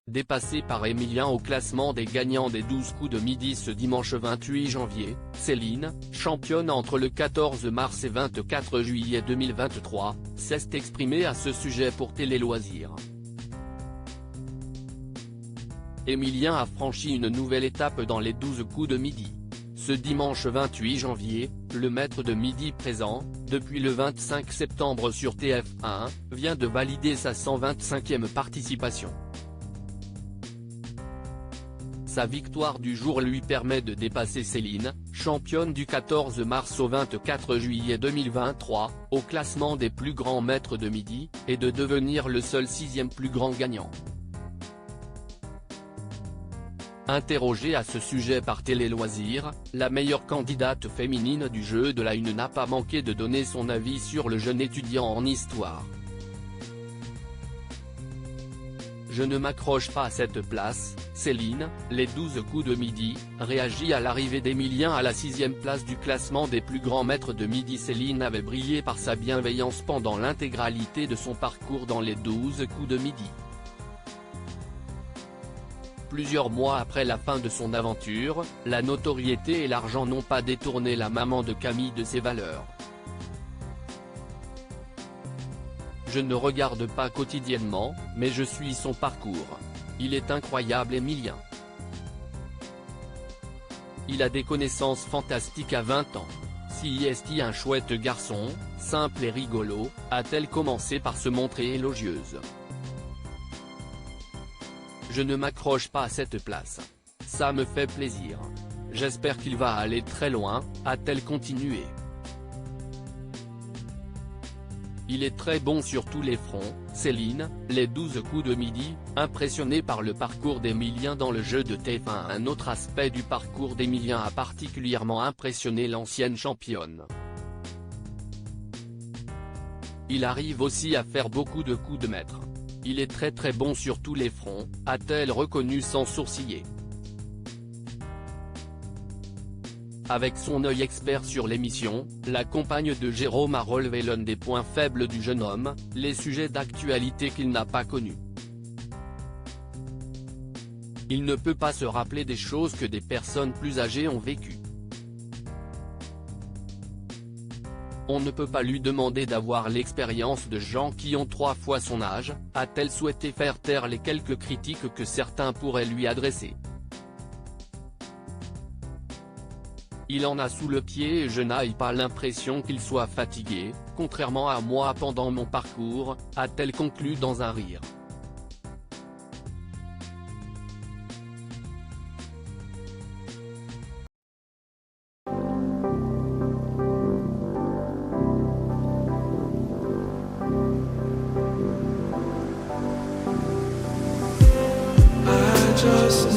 Dépassée par Emilien au classement des gagnants des 12 coups de midi ce dimanche 28 janvier, Céline, championne entre le 14 mars et 24 juillet 2023, s'est exprimée à ce sujet pour Télé Loisirs. Emilien a franchi une nouvelle étape dans les 12 coups de midi. Ce dimanche 28 janvier, le maître de midi présent, depuis le 25 septembre sur TF1, vient de valider sa 125e participation. Sa victoire du jour lui permet de dépasser Céline, championne du 14 mars au 24 juillet 2023, au classement des plus grands maîtres de midi, et de devenir le seul 6e plus grand gagnant. Interrogée à ce sujet par Télé Loisirs, la meilleure candidate féminine du jeu de la Une n'a pas manqué de donner son avis sur le jeune étudiant en histoire. Je ne m'accroche pas à cette place, Céline, les 12 coups de midi, réagit à l'arrivée d'Emilien à la 6e place du classement des plus grands maîtres de midi. Céline avait brillé par sa bienveillance pendant l'intégralité de son parcours dans les 12 coups de midi. Plusieurs mois après la fin de son aventure, la notoriété et l'argent n'ont pas détourné la maman de Camille de ses valeurs. Je ne regarde pas quotidiennement, mais je suis son parcours. Il est incroyable Emilien. Il a des connaissances fantastiques à 20 ans. Si est un chouette garçon, simple et rigolo, a-t-elle commencé par se montrer élogieuse. Je ne m'accroche pas à cette place. Ça me fait plaisir. J'espère qu'il va aller très loin, a-t-elle continué. Il est très bon sur tous les fronts, Céline, les 12 coups de midi, impressionnée par le parcours d'Emilien dans le jeu de TF1. Un autre aspect du parcours d'Emilien a particulièrement impressionné l'ancienne championne. Il arrive aussi à faire beaucoup de coups de maître. Il est très bon sur tous les fronts, a-t-elle reconnu sans sourciller. Avec son œil expert sur l'émission, la compagne de Jérôme a relevé l'un des points faibles du jeune homme, les sujets d'actualité qu'il n'a pas connus. Il ne peut pas se rappeler des choses que des personnes plus âgées ont vécues. On ne peut pas lui demander d'avoir l'expérience de gens qui ont 3 fois son âge, a-t-elle souhaité faire taire les quelques critiques que certains pourraient lui adresser. Il en a sous le pied et je n'ai pas l'impression qu'il soit fatigué, contrairement à moi pendant mon parcours, a-t-elle conclu dans un rire. Just